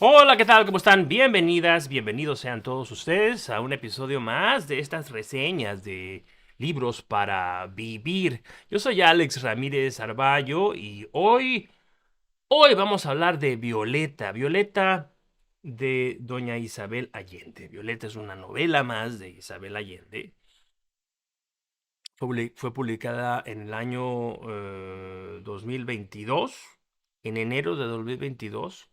Hola, ¿qué tal? ¿Cómo están? Bienvenidas, bienvenidos sean todos ustedes a un episodio más de estas reseñas de libros para vivir. Yo soy Alex Ramírez Arballo y hoy vamos a hablar de Violeta. Violeta de doña Isabel Allende. Violeta es una novela más de Isabel Allende. Fue publicada en el año 2022, en enero de 2022.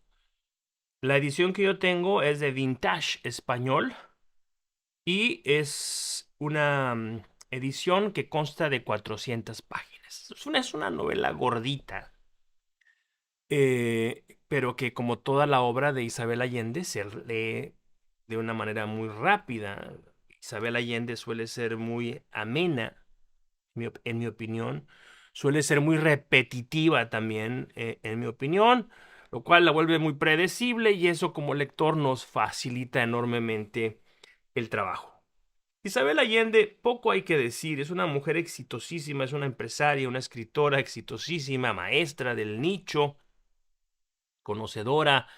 La edición que yo tengo es de Vintage Español y es una edición que consta de 400 páginas. Es una novela gordita, pero que como toda la obra de Isabel Allende se lee de una manera muy rápida. Isabel Allende suele ser muy amena, en mi opinión. Suele ser muy repetitiva también, en mi opinión, lo cual la vuelve muy predecible y eso como lector nos facilita enormemente el trabajo. Isabel Allende, poco hay que decir, es una mujer exitosísima, es una empresaria, una escritora exitosísima, maestra del nicho, conocedora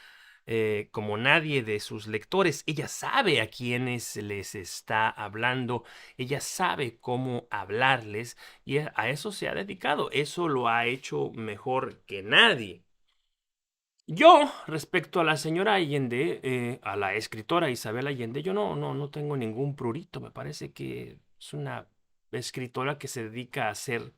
como nadie de sus lectores. Ella sabe a quiénes les está hablando, ella sabe cómo hablarles y a eso se ha dedicado. Eso lo ha hecho mejor que nadie. Yo, respecto a la señora Allende, a la escritora Isabel Allende, yo no tengo ningún prurito. Me parece que es una escritora que se dedica a hacer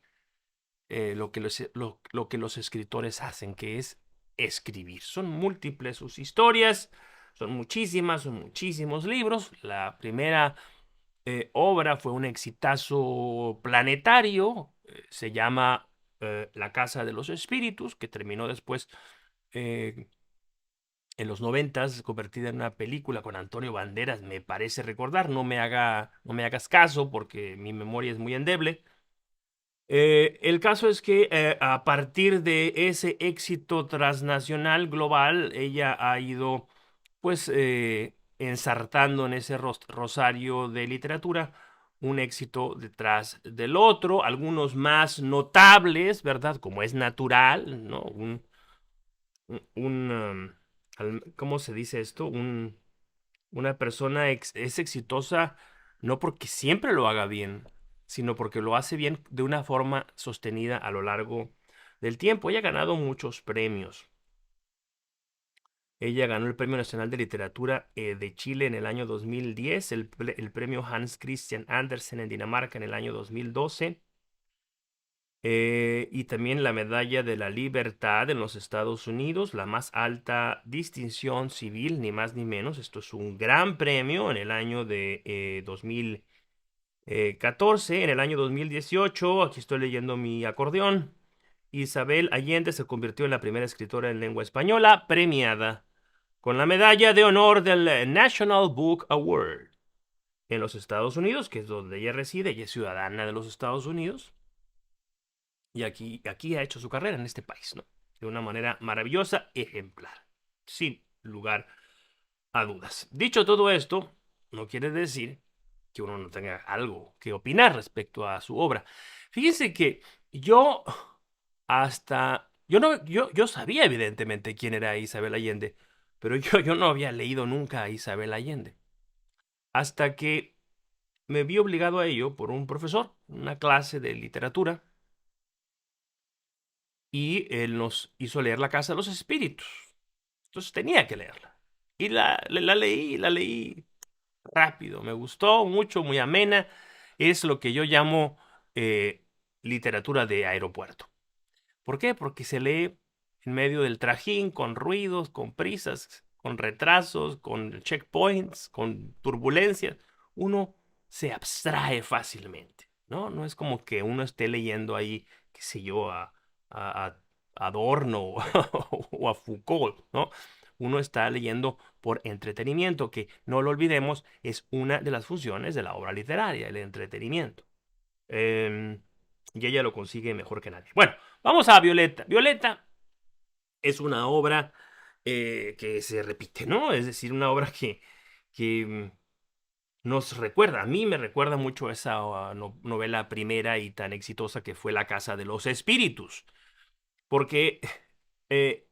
lo que los escritores hacen, que es escribir. Son múltiples sus historias, son muchísimas, son muchísimos libros. La primera obra fue un exitazo planetario, se llama La Casa de los Espíritus, que terminó después eh, en los noventas, convertida en una película con Antonio Banderas, me parece recordar. No me hagas caso porque mi memoria es muy endeble. El caso es que a partir de ese éxito transnacional global, ella ha ido pues ensartando en ese rosario de literatura un éxito detrás del otro, algunos más notables, ¿verdad? Como es natural, ¿no? ¿Cómo se dice esto? Una persona es exitosa no porque siempre lo haga bien, sino porque lo hace bien de una forma sostenida a lo largo del tiempo. Ella ha ganado muchos premios. Ella ganó el Premio Nacional de Literatura de Chile en el año 2010, el premio Hans Christian Andersen en Dinamarca en el año 2012, y también la Medalla de la Libertad en los Estados Unidos, la más alta distinción civil, ni más ni menos. Esto es un gran premio en el año de 2014. En el año 2018, aquí estoy leyendo mi acordeón, Isabel Allende se convirtió en la primera escritora en lengua española premiada con la medalla de honor del National Book Award en los Estados Unidos, que es donde ella reside. Ella es ciudadana de los Estados Unidos y aquí ha hecho su carrera en este país, ¿no? De una manera maravillosa, ejemplar, sin lugar a dudas. Dicho todo esto, no quiere decir que uno no tenga algo que opinar respecto a su obra. Fíjense que yo yo sabía evidentemente quién era Isabel Allende, pero yo no había leído nunca a Isabel Allende. Hasta que me vi obligado a ello por un profesor, una clase de literatura, y él nos hizo leer La Casa de los Espíritus. Entonces tenía que leerla. Y la leí rápido. Me gustó mucho, muy amena. Es lo que yo llamo literatura de aeropuerto. ¿Por qué? Porque se lee en medio del trajín, con ruidos, con prisas, con retrasos, con checkpoints, con turbulencias. Uno se abstrae fácilmente, ¿no? No es como que uno esté leyendo ahí, qué sé yo, a Adorno o a Foucault, ¿no? Uno está leyendo por entretenimiento, que no lo olvidemos, es una de las funciones de la obra literaria, el entretenimiento. Em, y ella lo consigue mejor que nadie. Bueno, vamos a Violeta. Violeta es una obra que se repite, ¿no? Es decir, una obra que nos recuerda, a mí me recuerda mucho a esa novela primera y tan exitosa que fue La Casa de los Espíritus, porque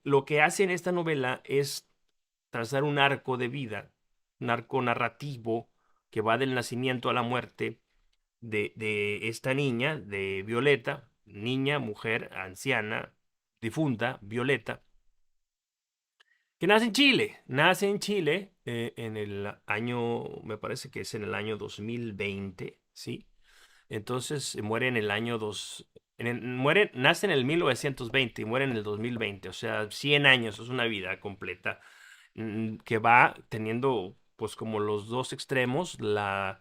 lo que hace en esta novela es trazar un arco de vida, un arco narrativo que va del nacimiento a la muerte de esta niña, de Violeta, niña, mujer, anciana, difunta, Violeta, que nace en Chile en el año, me parece que es en el año 2020, ¿sí? Entonces muere en el año 2, nace en el 1920 y muere en el 2020, o sea, 100 años, es una vida completa que va teniendo pues como los dos extremos, la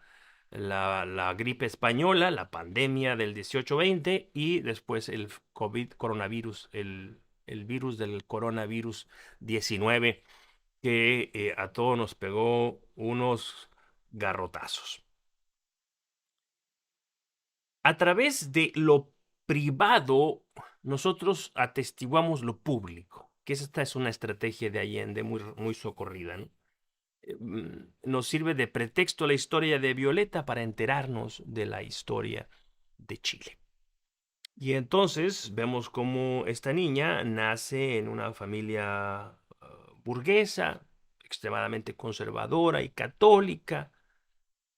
gripe española, la pandemia del 18-20 y después el COVID, coronavirus, el virus del coronavirus 19 que a todos nos pegó unos garrotazos. A través de lo privado, nosotros atestiguamos lo público, que esta es una estrategia de Allende muy, muy socorrida, ¿no? Nos sirve de pretexto la historia de Violeta para enterarnos de la historia de Chile. Y entonces vemos cómo esta niña nace en una familia burguesa, extremadamente conservadora y católica,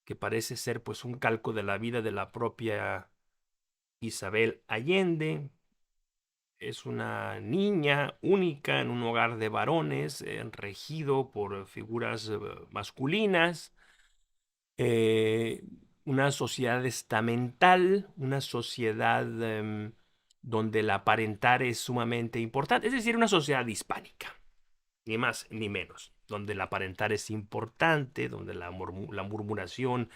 que parece ser pues un calco de la vida de la propia Isabel Allende. Es una niña única en un hogar de varones, regido por figuras masculinas, eh, una sociedad estamental, una sociedad donde el aparentar es sumamente importante, es decir, una sociedad hispánica, ni más ni menos, donde el aparentar es importante, donde la murmuración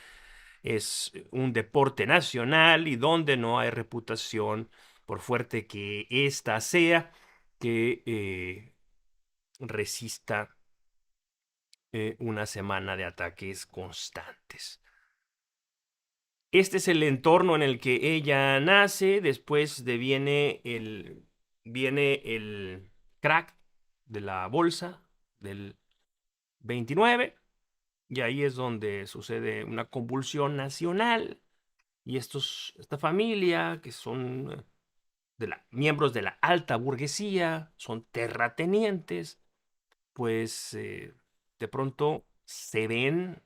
es un deporte nacional y donde no hay reputación, por fuerte que ésta sea, que resista una semana de ataques constantes. Este es el entorno en el que ella nace, después viene el crack de la bolsa del 29, y ahí es donde sucede una convulsión nacional, y esta familia, que son miembros de la alta burguesía, son terratenientes, pues de pronto se ven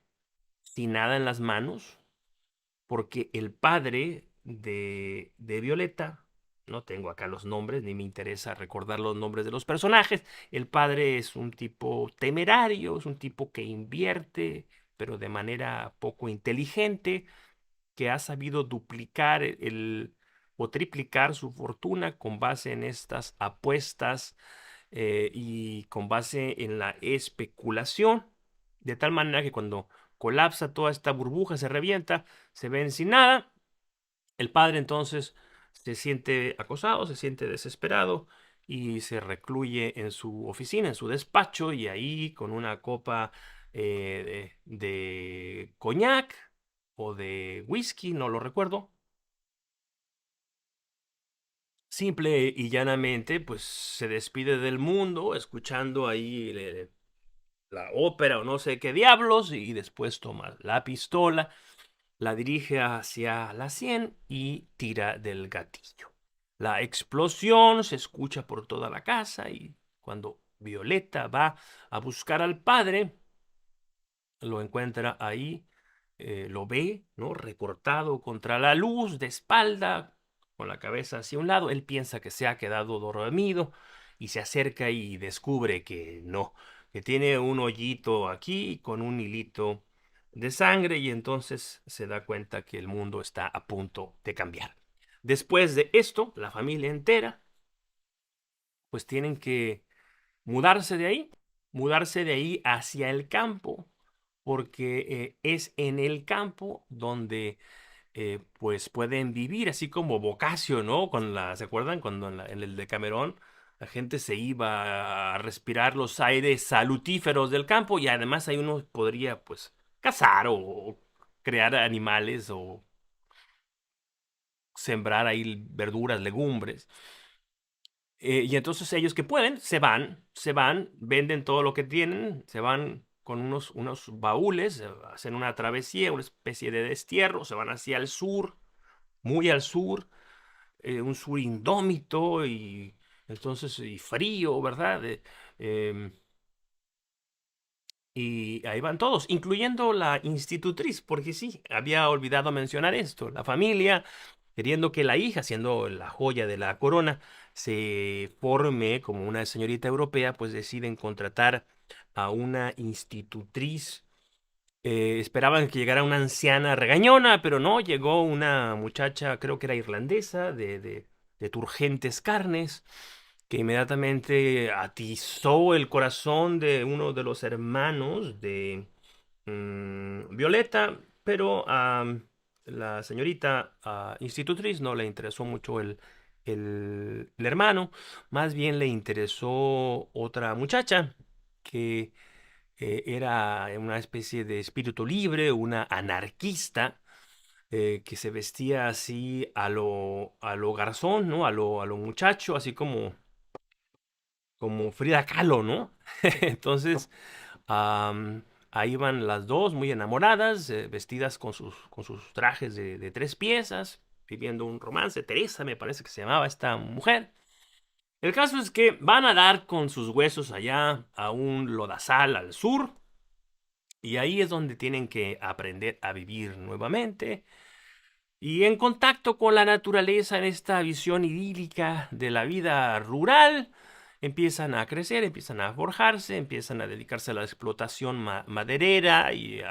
sin nada en las manos, porque el padre de Violeta, no tengo acá los nombres, ni me interesa recordar los nombres de los personajes, el padre es un tipo temerario, es un tipo que invierte, pero de manera poco inteligente, que ha sabido duplicar o triplicar su fortuna con base en estas apuestas y con base en la especulación, de tal manera que cuando colapsa toda esta burbuja, se revienta, se ven sin nada, el padre entonces se siente acosado, se siente desesperado y se recluye en su oficina, en su despacho, y ahí con una copa de coñac o de whisky, no lo recuerdo, simple y llanamente, pues se despide del mundo escuchando ahí la ópera o no sé qué diablos, y después toma la pistola, la dirige hacia la sien y tira del gatillo. La explosión se escucha por toda la casa, y cuando Violeta va a buscar al padre, lo encuentra ahí, lo ve, ¿no? Recortado contra la luz, de espalda, con la cabeza hacia un lado. Él piensa que se ha quedado dormido y se acerca y descubre que no, que tiene un hoyito aquí con un hilito de sangre, y entonces se da cuenta que el mundo está a punto de cambiar. Después de esto, la familia entera, pues tienen que mudarse de ahí, mudarse de ahí hacia el campo, porque es en el campo donde pues pueden vivir, así como Boccaccio, ¿no? ¿Se acuerdan? Cuando en el Decamerón la gente se iba a respirar los aires salutíferos del campo, y además ahí uno podría pues cazar o crear animales o sembrar ahí verduras, legumbres. Y entonces ellos que pueden, se van, venden todo lo que tienen, se van con unos baúles, hacen una travesía, una especie de destierro, se van hacia el sur, muy al sur, un sur indómito y entonces y frío, ¿verdad? Y ahí van todos, incluyendo la institutriz, porque sí, había olvidado mencionar esto. La familia, queriendo que la hija, siendo la joya de la corona, se forme como una señorita europea, pues deciden contratar a una institutriz. Esperaban que llegara una anciana regañona, pero no, llegó una muchacha, creo que era irlandesa, de turgentes carnes, que inmediatamente atizó el corazón de uno de los hermanos de Violeta, pero a la señorita institutriz no le interesó mucho el hermano, más bien le interesó otra muchacha que era una especie de espíritu libre, una anarquista, que se vestía así a lo garzón, ¿no? A lo muchacho, así como Frida Kahlo, ¿no? Entonces, am, ahí van las dos muy enamoradas, vestidas con sus trajes de tres piezas, viviendo un romance. Teresa me parece que se llamaba esta mujer. El caso es que van a dar con sus huesos allá a un lodazal al sur. Y ahí es donde tienen que aprender a vivir nuevamente y en contacto con la naturaleza en esta visión idílica de la vida rural. Empiezan a crecer, empiezan a forjarse, empiezan a dedicarse a la explotación maderera y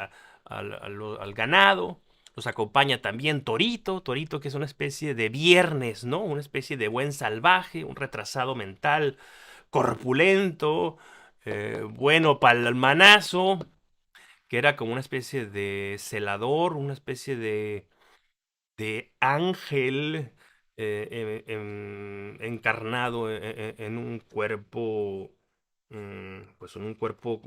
al ganado. Los acompaña también Torito, Torito que es una especie de viernes, ¿no? Una especie de buen salvaje, un retrasado mental, corpulento, bueno para el manazo, que era como una especie de celador, una especie de ángel encarnado en un cuerpo, pues en un cuerpo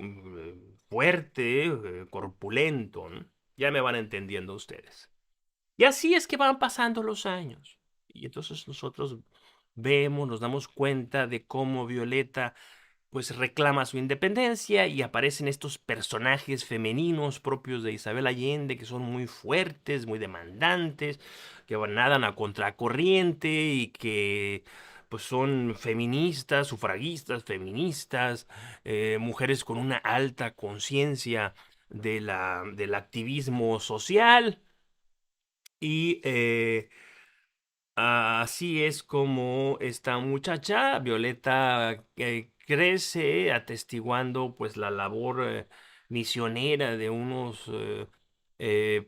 fuerte, corpulento, ¿no? Ya me van entendiendo ustedes. Y así es que van pasando los años. Y entonces nosotros vemos, nos damos cuenta de cómo Violeta pues reclama su independencia y aparecen estos personajes femeninos propios de Isabel Allende que son muy fuertes, muy demandantes, que nadan a contracorriente y que pues son feministas, sufragistas, feministas, mujeres con una alta conciencia del activismo social y así es como esta muchacha, Violeta, crece atestiguando pues la labor misionera de unos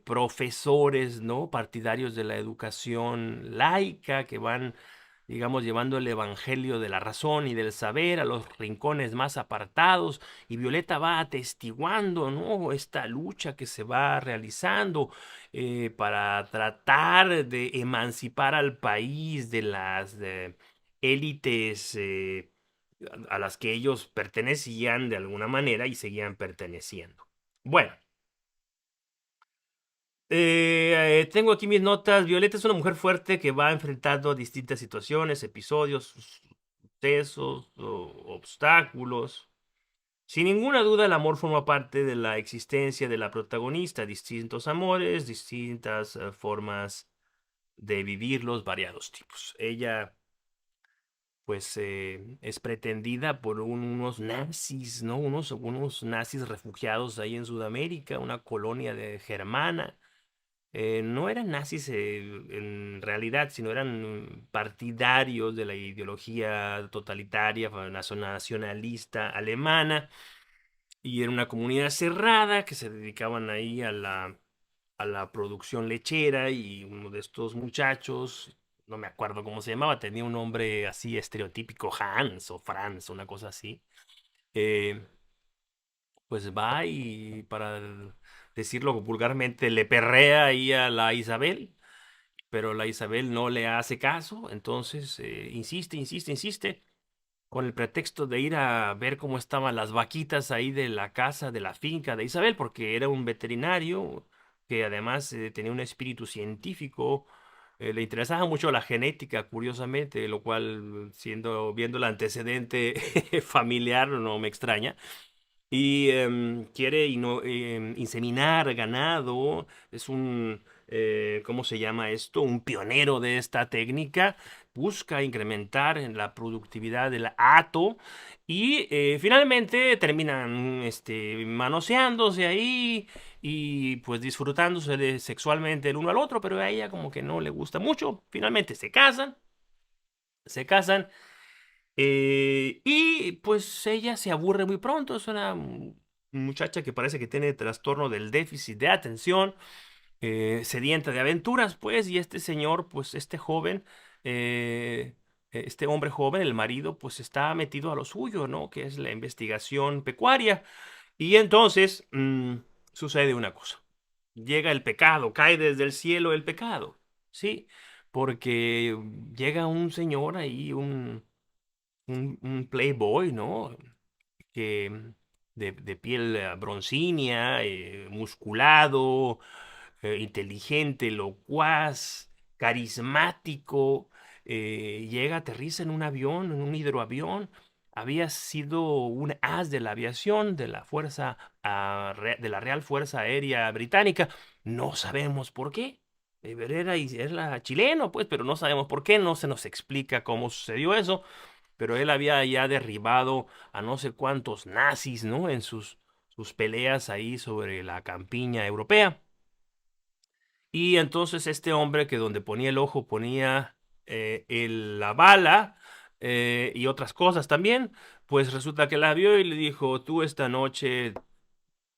profesores, ¿no? Partidarios de la educación laica que van, digamos, llevando el evangelio de la razón y del saber a los rincones más apartados. Y Violeta va atestiguando, ¿no? Esta lucha que se va realizando para tratar de emancipar al país de las élites a las que ellos pertenecían de alguna manera y seguían perteneciendo. Bueno, tengo aquí mis notas. Violeta es una mujer fuerte que va enfrentando distintas situaciones, episodios, sucesos, obstáculos. Sin ninguna duda, el amor forma parte de la existencia de la protagonista. Distintos amores, distintas formas de vivir los variados tipos. Ella, pues, es pretendida por unos nazis, ¿no? Unos nazis refugiados ahí en Sudamérica, una colonia de germana. No eran nazis en realidad, sino eran partidarios de la ideología totalitaria, nacionalista alemana, y era una comunidad cerrada que se dedicaban ahí a la producción lechera, y uno de estos muchachos, no me acuerdo cómo se llamaba, tenía un nombre así estereotípico, Hans o Franz, una cosa así. eh, pues va y, para decirlo vulgarmente, le perrea ahí a la Isabel, pero la Isabel no le hace caso. Entonces insiste, insiste, insiste, con el pretexto de ir a ver cómo estaban las vaquitas ahí de la casa, de la finca de Isabel, porque era un veterinario que además tenía un espíritu científico. Le interesaba mucho la genética, curiosamente, lo cual, viendo el antecedente familiar, no me extraña. Y quiere inseminar ganado. Es ¿cómo se llama esto? Un pionero de esta técnica busca incrementar en la productividad del hato y finalmente terminan manoseándose ahí y pues disfrutándose sexualmente el uno al otro, pero a ella como que no le gusta mucho. Finalmente se casan y pues ella se aburre muy pronto. Es una muchacha que parece que tiene trastorno del déficit de atención, sedienta de aventuras, pues, y este señor, pues, este hombre joven, el marido, pues está metido a lo suyo, ¿no? Que es la investigación pecuaria. Y entonces sucede una cosa. Llega el pecado, cae desde el cielo el pecado, ¿sí? Porque llega un señor ahí, un playboy, ¿no? Que de piel broncínea, musculado, inteligente, locuaz, carismático, llega, aterriza en un avión, en un hidroavión. Había sido un as de la aviación, de la de la Real Fuerza Aérea Británica. No sabemos por qué. Era chileno, pues, pero no sabemos por qué. No se nos explica cómo sucedió eso. Pero él había ya derribado a no sé cuántos nazis, ¿no? En sus peleas ahí sobre la campiña europea. Y entonces este hombre que donde ponía el ojo ponía la bala y otras cosas también, pues resulta que la vio y le dijo, tú esta noche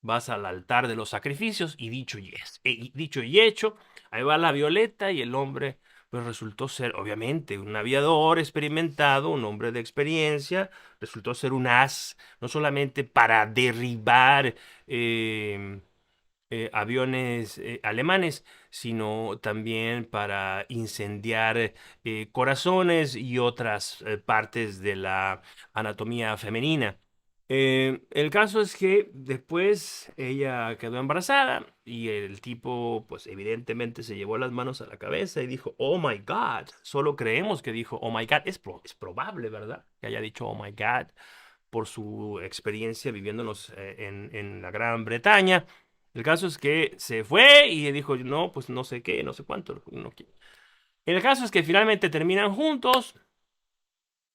vas al altar de los sacrificios y dicho y hecho, ahí va la Violeta y el hombre pues resultó ser obviamente un aviador experimentado, un hombre de experiencia, resultó ser un as, no solamente para derribar aviones alemanes, sino también para incendiar corazones y otras partes de la anatomía femenina. El caso es que después ella quedó embarazada y el tipo, pues evidentemente se llevó las manos a la cabeza y dijo, oh my God, solo creemos que dijo, oh my God, es probable, ¿verdad? Que haya dicho, oh my God, por su experiencia viviéndonos en la Gran Bretaña. El caso es que se fue y dijo, no, pues no sé qué, no sé cuánto. No quiero. El caso es que finalmente terminan juntos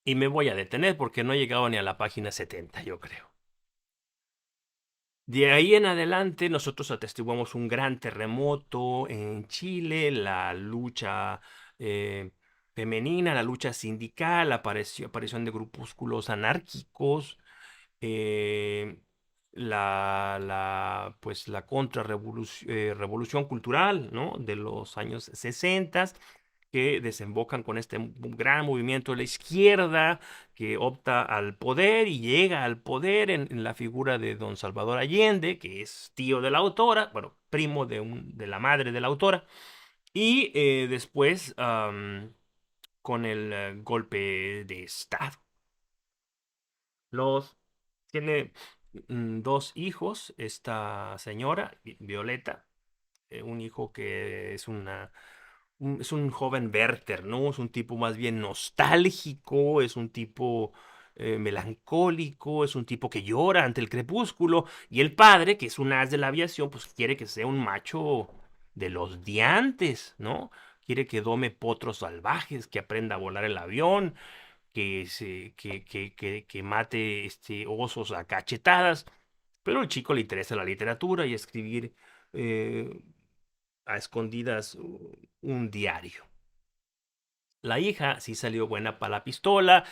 y me voy a detener porque no he llegado ni a la página 70, yo creo. De ahí en adelante nosotros atestiguamos un gran terremoto en Chile, la lucha femenina, la lucha sindical, la aparición de grupúsculos anárquicos, eh, pues la revolución cultural, ¿no? De los años 60 que desembocan con este gran movimiento de la izquierda que opta al poder y llega al poder en la figura de don Salvador Allende, que es tío de la autora, bueno, primo de la madre de la autora, y después con el golpe de Estado. Los tiene dos hijos, esta señora, Violeta, un hijo que es un joven Werther, ¿no? Es un tipo más bien nostálgico, es un tipo melancólico, es un tipo que llora ante el crepúsculo, y el padre, que es un as de la aviación, pues quiere que sea un macho de los diantes, ¿no? Quiere que dome potros salvajes, que aprenda a volar el avión, que mate osos a cachetadas, pero al chico le interesa la literatura y escribir eh, a escondidas un diario. La hija sí salió buena para la pistola,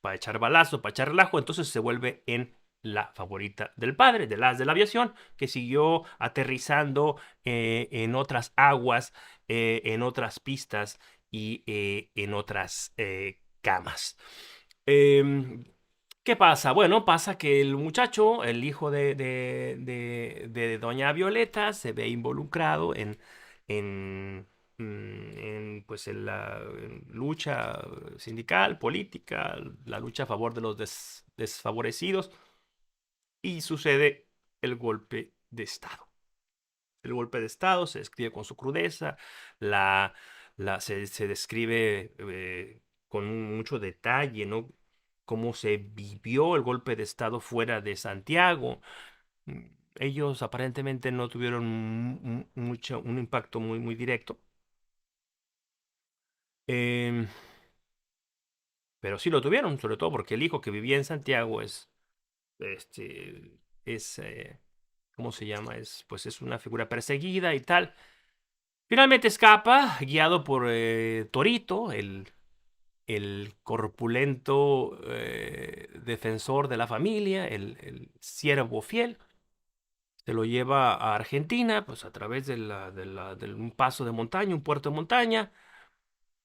para echar balazo, para echar relajo, entonces se vuelve en la favorita del padre, del as de la aviación, que siguió aterrizando en otras aguas, en otras pistas y en otras camas. Em, ¿Qué pasa? Bueno, pasa que el muchacho, el hijo de doña Violeta, se ve involucrado en, pues, en la lucha sindical, política, la lucha a favor de los desfavorecidos, y sucede el golpe de Estado. El golpe de Estado se describe con su crudeza, la, se describe con mucho detalle, ¿no? Cómo se vivió el golpe de Estado fuera de Santiago. Mm, Ellos aparentemente no tuvieron un impacto muy, muy directo. Em, pero sí lo tuvieron, sobre todo porque el hijo que vivía en Santiago este, es, ¿cómo se llama? Pues es una figura perseguida y tal. Finalmente escapa, guiado por Torito, el corpulento defensor de la familia, el siervo fiel. Se lo lleva a Argentina, pues a través de un paso de montaña, un puerto de montaña.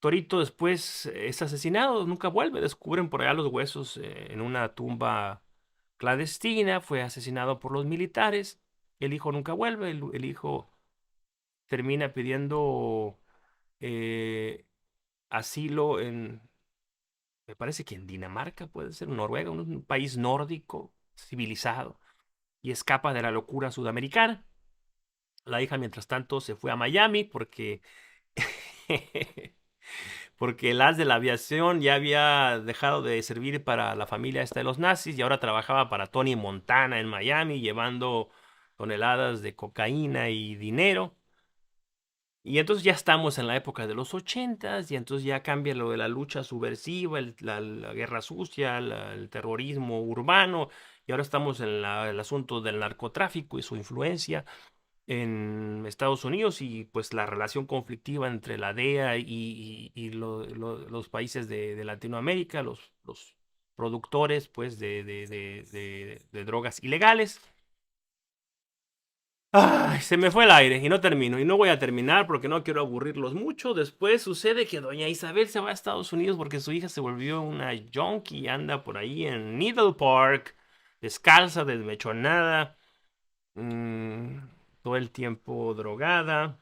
Torito después es asesinado, nunca vuelve. Descubren por allá los huesos en una tumba clandestina. Fue asesinado por los militares. El hijo nunca vuelve. El hijo termina pidiendo eh, asilo me parece que en Dinamarca, puede ser, Noruega, un país nórdico, civilizado, y escapa de la locura sudamericana. La hija, mientras tanto, se fue a Miami porque porque el as de la aviación ya había dejado de servir para la familia esta de los nazis y ahora trabajaba para Tony Montana en Miami, llevando toneladas de cocaína y dinero. Y entonces ya estamos en la época de los ochentas y entonces ya cambia lo de la lucha subversiva, la guerra sucia, el terrorismo urbano, y ahora estamos en el asunto del narcotráfico y su influencia en Estados Unidos y pues la relación conflictiva entre la DEA y los países de Latinoamérica, los productores pues de drogas ilegales. Ay, se me fue el aire y no termino. Y no voy a terminar porque no quiero aburrirlos mucho. Después sucede que doña Isabel se va a Estados Unidos porque su hija se volvió una junkie y anda por ahí en Needle Park, descalza, desmechonada, mm, todo el tiempo drogada.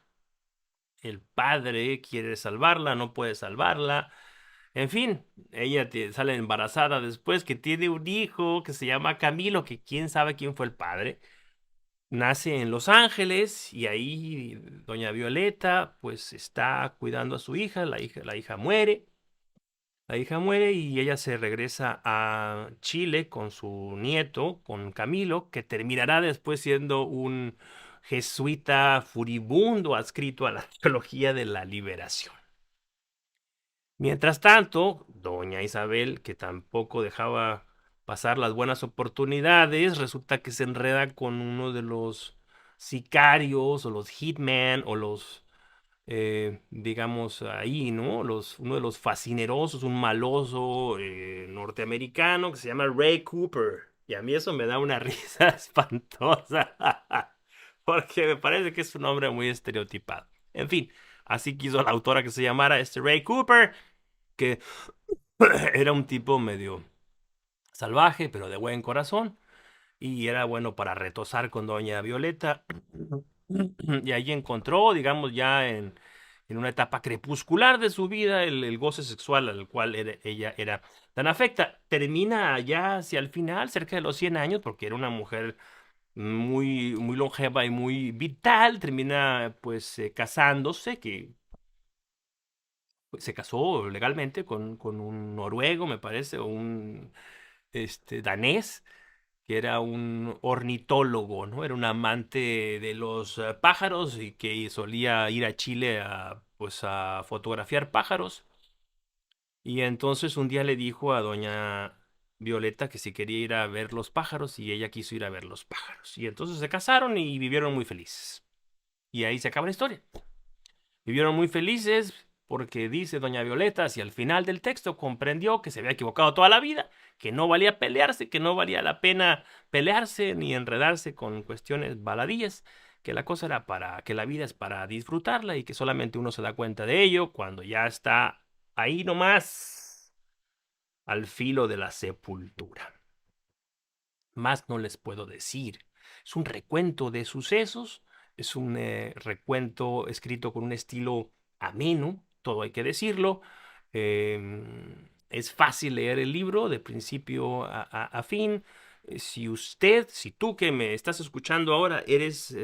El padre quiere salvarla, no puede salvarla. En fin, ella sale embarazada después que tiene un hijo que se llama Camilo, que quién sabe quién fue el padre. Nace en Los Ángeles y ahí doña Violeta pues está cuidando a su hija, la hija muere. La hija muere y ella se regresa a Chile con su nieto, con Camilo, que terminará después siendo un jesuita furibundo adscrito a la teología de la liberación. Mientras tanto, doña Isabel, que tampoco dejaba pasar las buenas oportunidades, resulta que se enreda con uno de los sicarios o los hitmen o los, digamos, ahí, ¿no? Uno de los fascinerosos, un maloso norteamericano que se llama Ray Cooper. Y a mí eso me da una risa espantosa, porque me parece que es un hombre muy estereotipado. En fin, así quiso la autora que se llamara este Ray Cooper, que era un tipo medio salvaje, pero de buen corazón, y era bueno para retosar con doña Violeta. Y ahí encontró, digamos, ya en una etapa crepuscular de su vida, el goce sexual al cual ella era tan afecta. Termina ya hacia el final, cerca de los 100 años, porque era una mujer muy, muy longeva y muy vital. Termina pues casándose, que se casó legalmente con un noruego, me parece, o un danés, que era un ornitólogo, ¿no? Era un amante de los pájaros y que solía ir a Chile pues a fotografiar pájaros. Y entonces un día le dijo a doña Violeta que si quería ir a ver los pájaros y ella quiso ir a ver los pájaros. Y entonces se casaron y vivieron muy felices. Y ahí se acaba la historia. Vivieron muy felices porque dice doña Violeta, hacia el final del texto comprendió que se había equivocado toda la vida, que no valía pelearse, que no valía la pena pelearse ni enredarse con cuestiones baladíes, que la cosa era que la vida es para disfrutarla y que solamente uno se da cuenta de ello cuando ya está ahí nomás, al filo de la sepultura. Más no les puedo decir. Es un recuento de sucesos, es un recuento escrito con un estilo ameno, todo hay que decirlo. Es fácil leer el libro de principio a fin. Si tú que me estás escuchando ahora eres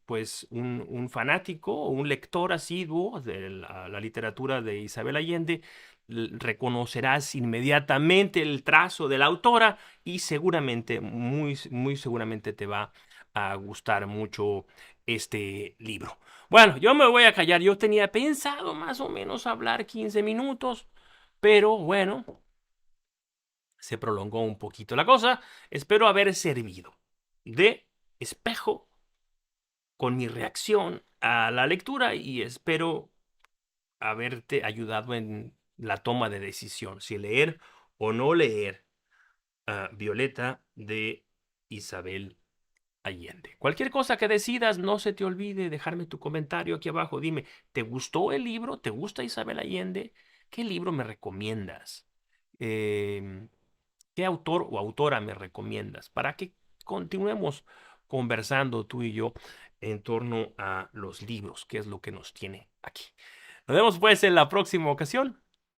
pues un fanático o un lector asiduo de la literatura de Isabel Allende, reconocerás inmediatamente el trazo de la autora y seguramente, muy, muy seguramente te va a gustar mucho este libro. Bueno, yo me voy a callar. Yo tenía pensado más o menos hablar 15 minutos, pero bueno, Se prolongó un poquito la cosa. Espero haber servido de espejo con mi reacción a la lectura y espero haberte ayudado en la toma de decisión, si leer o no leer Violeta de Isabel Allende. Cualquier cosa que decidas, no se te olvide dejarme tu comentario aquí abajo. Dime, ¿te gustó el libro? ¿Te gusta Isabel Allende? ¿Qué libro me recomiendas? Eh, ¿Qué autor o autora me recomiendas? Para que continuemos conversando tú y yo en torno a los libros, que es lo que nos tiene aquí. Nos vemos pues en la próxima ocasión.